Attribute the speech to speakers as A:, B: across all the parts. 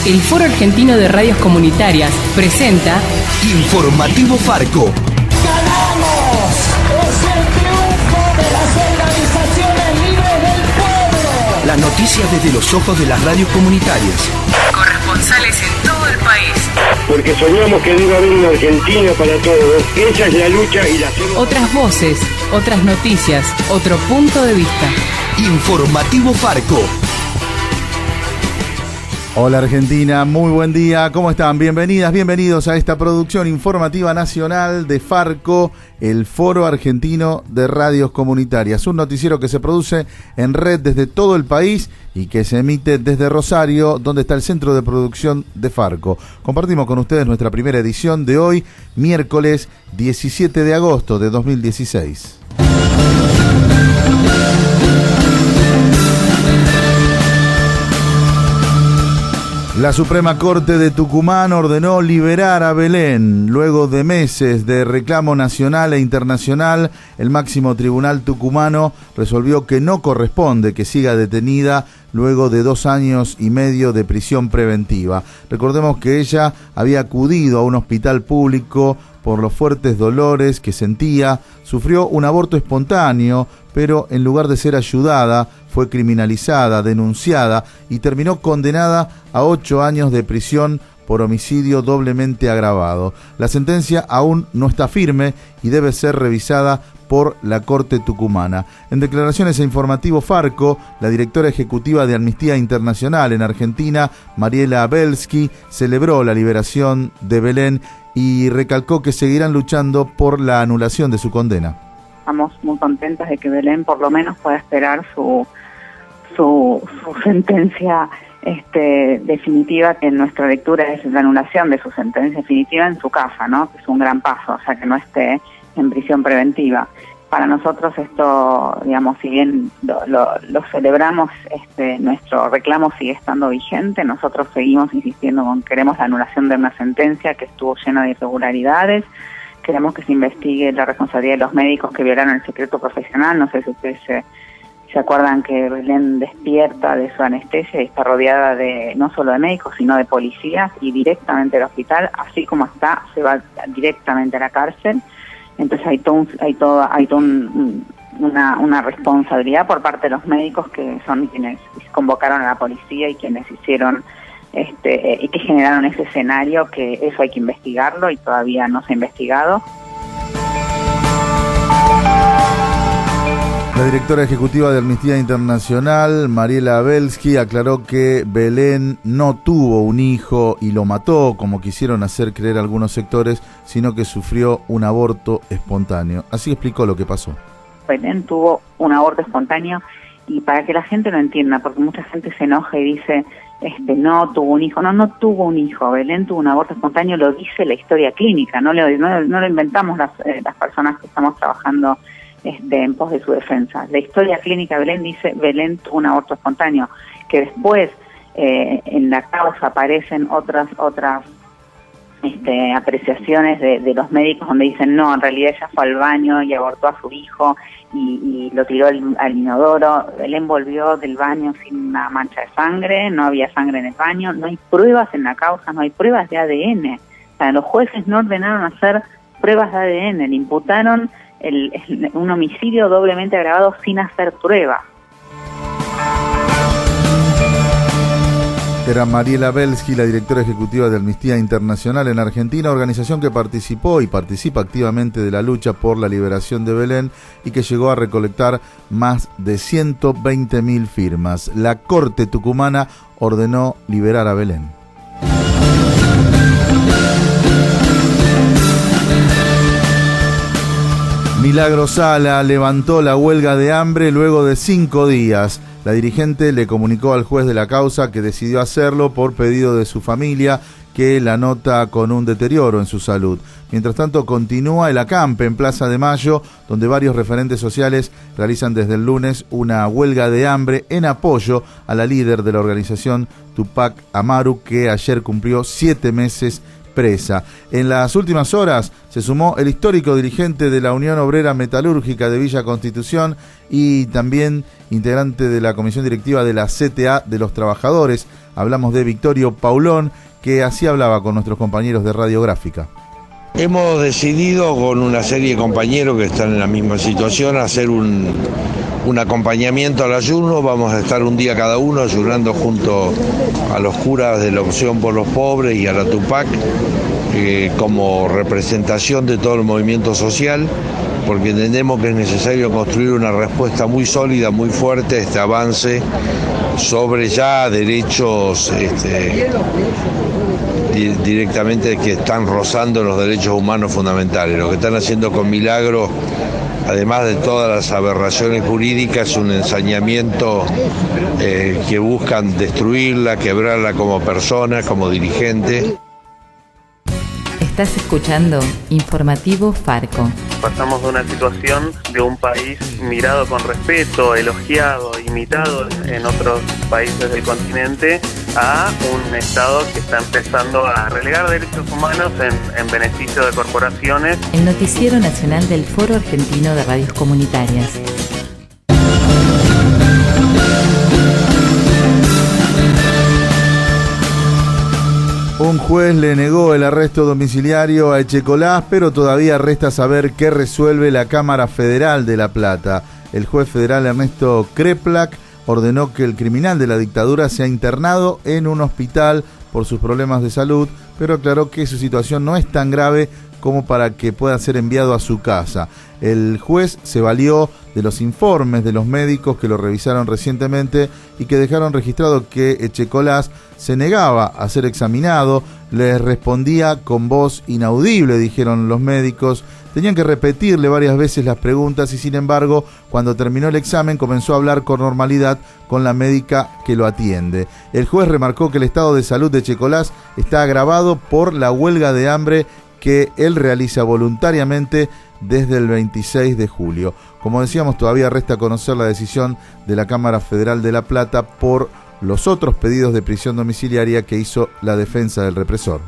A: El Foro Argentino de Radios Comunitarias presenta
B: Informativo Farco.
C: ¡Ganamos! ¡Es el triunfo de las organizaciones libres del pueblo!
B: Las noticias desde los ojos de las radios comunitarias.
A: Corresponsales en todo el país.
D: Porque soñamos que debe haber una Argentina para todos. Esa es la lucha y la hacemos.
A: Otras voces, otras noticias, otro punto de vista.
B: Informativo Farco.
E: Hola Argentina, muy buen día, ¿cómo están? Bienvenidas, bienvenidos a esta producción informativa nacional de Farco, el Foro Argentino de Radios Comunitarias, un noticiero que se produce en red desde todo el país y que se emite desde Rosario, donde está el centro de producción de Farco. Compartimos con ustedes nuestra primera edición de hoy, miércoles 17 de agosto de 2016. La Suprema Corte de Tucumán ordenó liberar a Belén. Luego de meses de reclamo nacional e internacional, el máximo tribunal tucumano resolvió que no corresponde que siga detenida luego de 2 años y medio de prisión preventiva. Recordemos que ella había acudido a un hospital público por los fuertes dolores que sentía, sufrió un aborto espontáneo, pero en lugar de ser ayudada, fue criminalizada, denunciada y terminó condenada a 8 años de prisión por homicidio doblemente agravado. La sentencia aún no está firme y debe ser revisada por la Corte Tucumana. En declaraciones a Informativo Farco, la directora ejecutiva de Amnistía Internacional en Argentina, Mariela Belsky, celebró la liberación de Belén y recalcó que seguirán luchando por la anulación de su condena.
F: Estamos muy contentas de que Belén por lo menos pueda esperar su sentencia definitiva, que en nuestra lectura es la anulación de su sentencia definitiva en su casa, ¿no? Que es un gran paso, o sea, que no esté en prisión preventiva. Para nosotros esto, digamos, si bien lo celebramos, nuestro reclamo sigue estando vigente. Nosotros seguimos insistiendo con queremos la anulación de una sentencia que estuvo llena de irregularidades. Queremos que se investigue la responsabilidad de los médicos que violaron el secreto profesional. No sé si ustedes se acuerdan que Belén despierta de su anestesia y está rodeada de no solo de médicos, sino de policías, y directamente al hospital, así como está, se va directamente a la cárcel. Entonces hay una responsabilidad por parte de los médicos, que son quienes convocaron a la policía y quienes hicieron y que generaron ese escenario, que eso hay que investigarlo y todavía no se ha investigado.
E: La directora ejecutiva de Amnistía Internacional, Mariela Belsky, aclaró que Belén no tuvo un hijo y lo mató, como quisieron hacer creer algunos sectores, sino que sufrió un aborto espontáneo. Así explicó lo que pasó.
F: Belén tuvo un aborto espontáneo, y para que la gente lo entienda, porque mucha gente se enoja y dice, no tuvo un hijo. No tuvo un hijo. Belén tuvo un aborto espontáneo, lo dice la historia clínica, no lo inventamos las personas que estamos trabajando en pos de su defensa. La historia clínica de Belén dice, Belén tuvo un aborto espontáneo, que después en la causa aparecen otras apreciaciones de los médicos donde dicen, no, en realidad ella fue al baño y abortó a su hijo y lo tiró al inodoro. Belén volvió del baño sin una mancha de sangre, no había sangre en el baño, no hay pruebas en la causa, no hay pruebas de ADN. O sea, los jueces no ordenaron hacer pruebas de ADN, le imputaron un homicidio doblemente agravado sin hacer pruebas.
E: Era Mariela Belsky, la directora ejecutiva de Amnistía Internacional en Argentina, organización que participó y participa activamente de la lucha por la liberación de Belén y que llegó a recolectar más de 120.000 firmas. La Corte Tucumana ordenó liberar a Belén. Milagro Sala levantó la huelga de hambre luego de 5 días. La dirigente le comunicó al juez de la causa que decidió hacerlo por pedido de su familia, que la nota con un deterioro en su salud. Mientras tanto, continúa el acampe en Plaza de Mayo, donde varios referentes sociales realizan desde el lunes una huelga de hambre en apoyo a la líder de la organización, Tupac Amaru, que ayer cumplió 7 meses expresa. En las últimas horas se sumó el histórico dirigente de la Unión Obrera Metalúrgica de Villa Constitución y también integrante de la comisión directiva de la CTA de los Trabajadores. Hablamos de Victorio Paulón, que así hablaba con nuestros compañeros de Radiográfica.
G: Hemos decidido con una serie de compañeros que están en la misma situación hacer un acompañamiento al ayuno. Vamos a estar un día cada uno ayunando junto a los curas de la Opción por los Pobres y a la Tupac como representación de todo el movimiento social, porque entendemos que es necesario construir una respuesta muy sólida, muy fuerte a este avance sobre ya derechos directamente que están rozando los derechos humanos fundamentales. Lo que están haciendo con Milagro, además de todas las aberraciones jurídicas, es un ensañamiento que buscan destruirla, quebrarla como persona, como dirigente.
A: Estás escuchando Informativo Farco.
H: Pasamos de una situación de un país mirado con respeto, elogiado, imitado en otros países del continente, a un Estado que está empezando a relegar derechos humanos en beneficio de corporaciones.
A: El Noticiero Nacional del Foro Argentino de Radios Comunitarias.
E: Un juez le negó el arresto domiciliario a Echecolás, pero todavía resta saber qué resuelve la Cámara Federal de La Plata. El juez federal Ernesto Kreplak ordenó que el criminal de la dictadura sea internado en un hospital por sus problemas de salud, pero aclaró que su situación no es tan grave como para que pueda ser enviado a su casa. El juez se valió de los informes de los médicos que lo revisaron recientemente y que dejaron registrado que Echecolás se negaba a ser examinado, les respondía con voz inaudible, dijeron los médicos. Tenían que repetirle varias veces las preguntas y, sin embargo, cuando terminó el examen comenzó a hablar con normalidad con la médica que lo atiende. El juez remarcó que el estado de salud de Echecolás está agravado por la huelga de hambre que él realiza voluntariamente desde el 26 de julio. Como decíamos, todavía resta conocer la decisión de la Cámara Federal de La Plata por los otros pedidos de prisión domiciliaria que hizo la defensa del represor.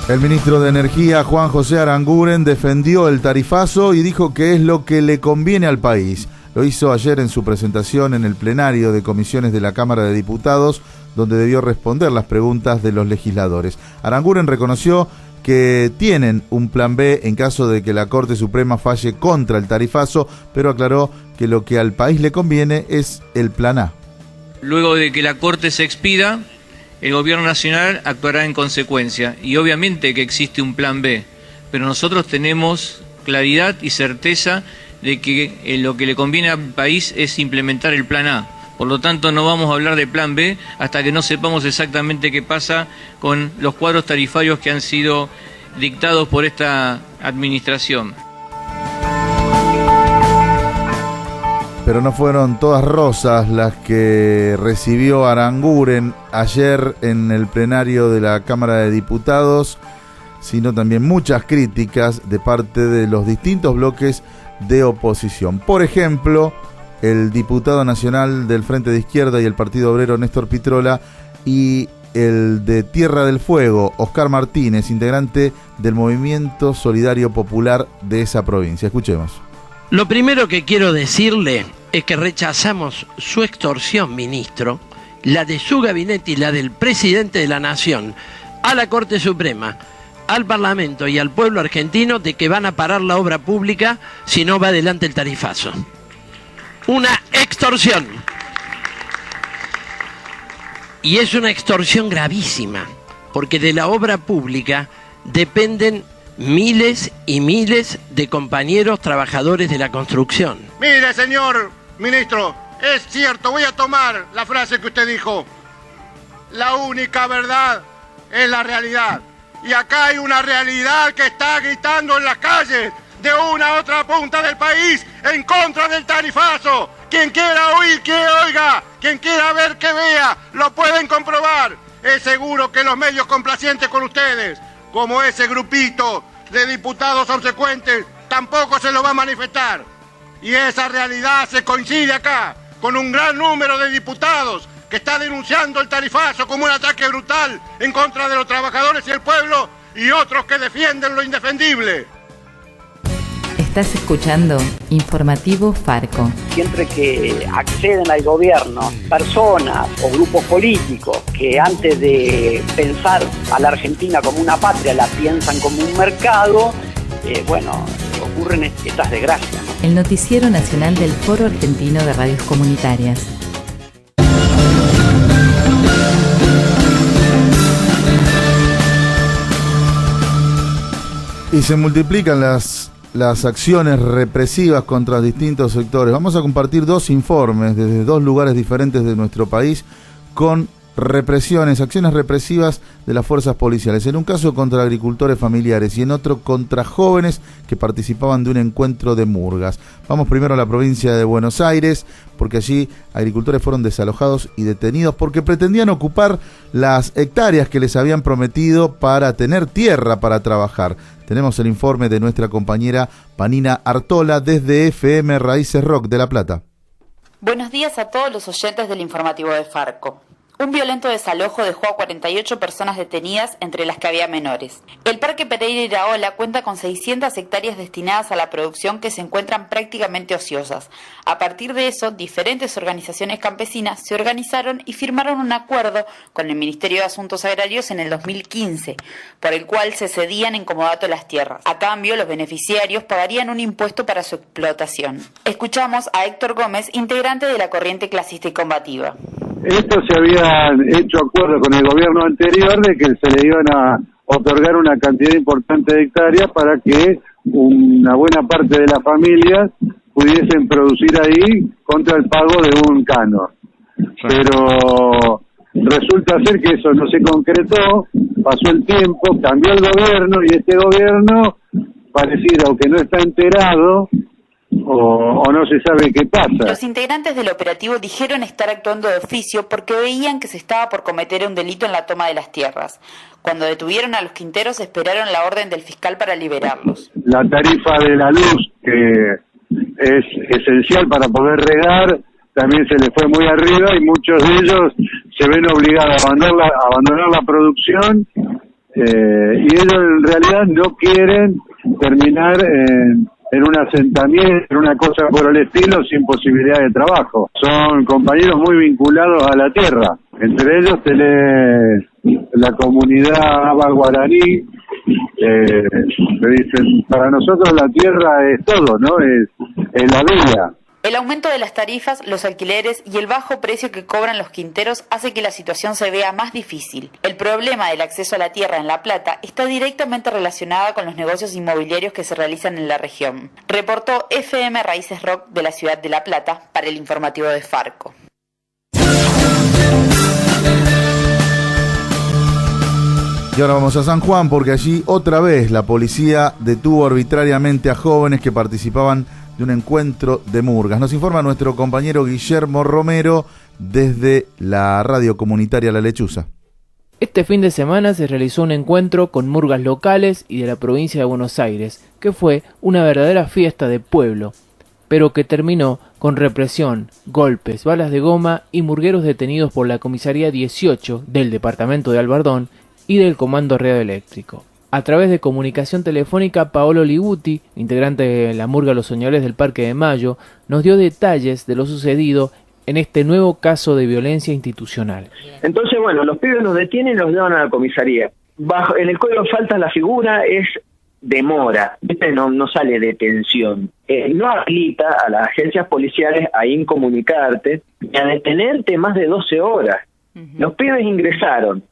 E: El ministro de Energía, Juan José Aranguren, defendió el tarifazo y dijo que es lo que le conviene al país. Lo hizo ayer en su presentación en el plenario de comisiones de la Cámara de Diputados, donde debió responder las preguntas de los legisladores. Aranguren reconoció que tienen un plan B en caso de que la Corte Suprema falle contra el tarifazo, pero aclaró que lo que al país le conviene es el plan A.
I: Luego de que la Corte se expida, el Gobierno Nacional actuará en consecuencia, y obviamente que existe un plan B, pero nosotros tenemos claridad y certeza de que lo que le conviene al país es implementar el plan A. Por lo tanto, no vamos a hablar de plan B hasta que no sepamos exactamente qué pasa con los cuadros tarifarios que han sido dictados por esta administración.
E: Pero no fueron todas rosas las que recibió Aranguren ayer en el plenario de la Cámara de Diputados, sino también muchas críticas de parte de los distintos bloques de oposición. Por ejemplo, el diputado nacional del Frente de Izquierda y el Partido Obrero, Néstor Pitrola, y el de Tierra del Fuego, Oscar Martínez, integrante del Movimiento Solidario Popular de esa provincia. Escuchemos.
J: Lo primero que quiero decirle es que rechazamos su extorsión, ministro, la de su gabinete y la del presidente de la Nación, a la Corte Suprema, al Parlamento y al pueblo argentino de que van a parar la obra pública si no va adelante el tarifazo. Una extorsión. Y es una extorsión gravísima, porque de la obra pública dependen miles y miles de compañeros trabajadores de la construcción.
K: Mire, señor ministro, es cierto, voy a tomar la frase que usted dijo. La única verdad es la realidad. Y acá hay una realidad que está gritando en las calles de una a otra punta del país en contra del tarifazo. Quien quiera oír, que oiga. Quien quiera ver, que vea. Lo pueden comprobar. Es seguro que los medios complacientes con ustedes, como ese grupito de diputados obsecuentes, tampoco se lo va a manifestar. Y esa realidad se coincide acá con un gran número de diputados que está denunciando el tarifazo como un ataque brutal en contra de los trabajadores y el pueblo, y otros que defienden lo indefendible.
L: Estás escuchando Informativo Farco.
M: Siempre que acceden al gobierno personas o grupos políticos que antes de pensar a la Argentina como una patria la piensan como un mercado, ocurren estas desgracias, ¿no?
L: El noticiero nacional del Foro Argentino de Radios Comunitarias.
E: Y se multiplican las acciones represivas contra distintos sectores. Vamos a compartir dos informes desde dos lugares diferentes de nuestro país con acciones represivas de las fuerzas policiales. En un caso contra agricultores familiares y en otro contra jóvenes que participaban de un encuentro de murgas. Vamos primero a la provincia de Buenos Aires, porque allí agricultores fueron desalojados y detenidos porque pretendían ocupar las hectáreas que les habían prometido para tener tierra para trabajar. Tenemos el informe de nuestra compañera Vanina Artola desde FM Raíces Rock de La Plata.
N: Buenos días a todos los oyentes del informativo de Farco. Un violento desalojo dejó a 48 personas detenidas, entre las que había menores. El Parque Pereira Iraola cuenta con 600 hectáreas destinadas a la producción que se encuentran prácticamente ociosas. A partir de eso, diferentes organizaciones campesinas se organizaron y firmaron un acuerdo con el Ministerio de Asuntos Agrarios en el 2015, por el cual se cedían en comodato las tierras. A cambio, los beneficiarios pagarían un impuesto para su explotación. Escuchamos a Héctor Gómez, integrante de la corriente clasista y combativa.
O: Esto se habían hecho acuerdo con el gobierno anterior de que se le iban a otorgar una cantidad importante de hectáreas para que una buena parte de las familias pudiesen producir ahí contra el pago de un canon. Pero resulta ser que eso no se concretó, pasó el tiempo, cambió el gobierno y este gobierno pareciera o que no está enterado o no se sabe qué pasa.
N: Los integrantes del operativo dijeron estar actuando de oficio porque veían que se estaba por cometer un delito en la toma de las tierras. Cuando detuvieron a los quinteros, esperaron la orden del fiscal para liberarlos.
O: La tarifa de la luz, que es esencial para poder regar, también se les fue muy arriba y muchos de ellos se ven obligados a abandonar la producción y ellos en realidad no quieren terminar en un asentamiento, en una cosa por el estilo, sin posibilidad de trabajo. Son compañeros muy vinculados a la tierra. Entre ellos tenés la comunidad Aba Guaraní, me dicen, para nosotros la tierra es todo, ¿no? Es la vida.
N: El aumento de las tarifas, los alquileres y el bajo precio que cobran los quinteros hace que la situación se vea más difícil. El problema del acceso a la tierra en La Plata está directamente relacionada con los negocios inmobiliarios que se realizan en la región. Reportó FM Raíces Rock de la ciudad de La Plata para el informativo de Farco.
E: Y ahora vamos a San Juan porque allí otra vez la policía detuvo arbitrariamente a jóvenes que participaban de un encuentro de murgas. Nos informa nuestro compañero Guillermo Romero desde la radio comunitaria La Lechuza.
P: Este fin de semana se realizó un encuentro con murgas locales y de la provincia de Buenos Aires, que fue una verdadera fiesta de pueblo, pero que terminó con represión, golpes, balas de goma y murgueros detenidos por la comisaría 18 del departamento de Albardón y del Comando Radioeléctrico. A través de comunicación telefónica, Paolo Liguti, integrante de la murga Los Soñadores del Parque de Mayo, nos dio detalles de lo sucedido en este nuevo caso de violencia institucional.
Q: Entonces, bueno, los pibes los detienen y los llevan a la comisaría. En el código de faltas la figura es demora, no sale detención. No habilita a las agencias policiales a incomunicarte y a detenerte más de 12 horas. Los pibes ingresaron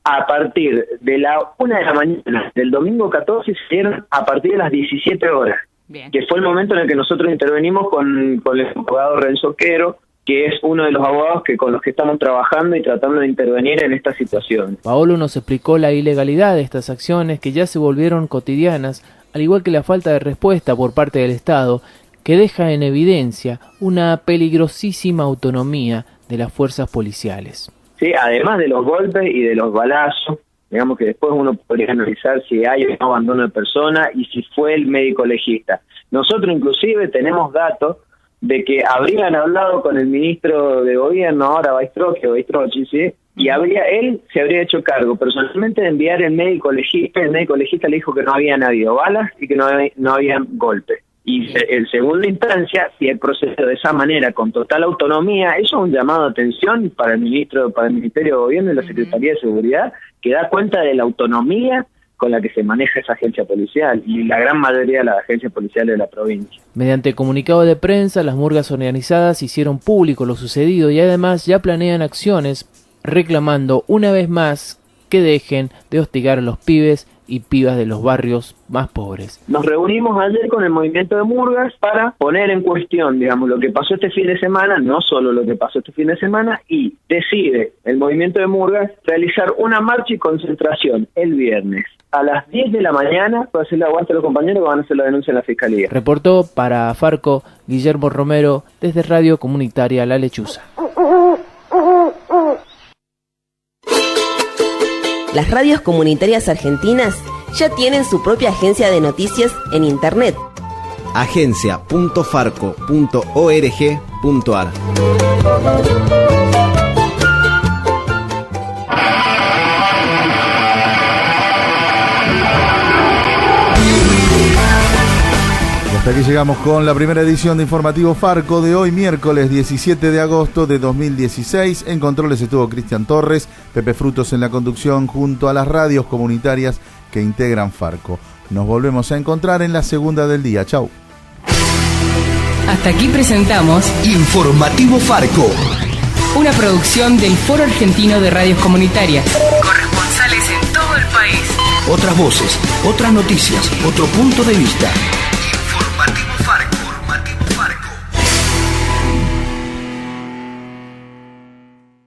Q: a partir de la 1 de la mañana del domingo 14 y salieron a partir de las 17 horas. Bien. Que fue el momento en el que nosotros intervenimos con el abogado Renzo Quero, que es uno de los abogados con los que estamos trabajando y tratando de intervenir en esta situación.
P: Paolo nos explicó la ilegalidad de estas acciones que ya se volvieron cotidianas, al igual que la falta de respuesta por parte del Estado, que deja en evidencia una peligrosísima autonomía de las fuerzas policiales.
Q: Sí, además de los golpes y de los balazos, digamos que después uno podría analizar si hay o no abandono de persona y si fue el médico legista. Nosotros inclusive tenemos datos de que habrían hablado con el ministro de gobierno, ahora Baistrocchi, ¿sí? Y él se habría hecho cargo personalmente de enviar el médico legista. El médico legista le dijo que no habían habido balas y que no habían golpes. Y en segunda instancia, si el proceso de esa manera, con total autonomía, eso es un llamado de atención para el Ministerio de Gobierno y la Secretaría de Seguridad, que da cuenta de la autonomía con la que se maneja esa agencia policial y la gran mayoría de las agencias policiales de la provincia.
P: Mediante comunicado de prensa, las murgas organizadas hicieron público lo sucedido y además ya planean acciones reclamando una vez más que dejen de hostigar a los pibes y pibas de los barrios más pobres.
Q: Nos reunimos ayer con el movimiento de murgas para poner en cuestión, digamos, lo que pasó este fin de semana, no solo lo que pasó este fin de semana, y decide el movimiento de murgas realizar una marcha y concentración el viernes a las 10 de la mañana para hacerle aguante a los compañeros que van a hacer la denuncia en la Fiscalía.
P: Reportó para Farco Guillermo Romero desde Radio Comunitaria La Lechuza.
R: Las radios comunitarias argentinas ya tienen su propia agencia de noticias en Internet.
S: agencia.farco.org.ar.
E: Hasta aquí llegamos con la primera edición de Informativo Farco de hoy, miércoles 17 de agosto de 2016. En controles estuvo Cristian Torres, Pepe Frutos en la conducción, junto a las radios comunitarias que integran Farco. Nos volvemos a encontrar en la segunda del día. Chau.
A: Hasta aquí presentamos
B: Informativo Farco,
A: una producción del Foro Argentino de Radios Comunitarias. Corresponsales en todo el país.
B: Otras voces, otras noticias, otro punto de vista. Informativo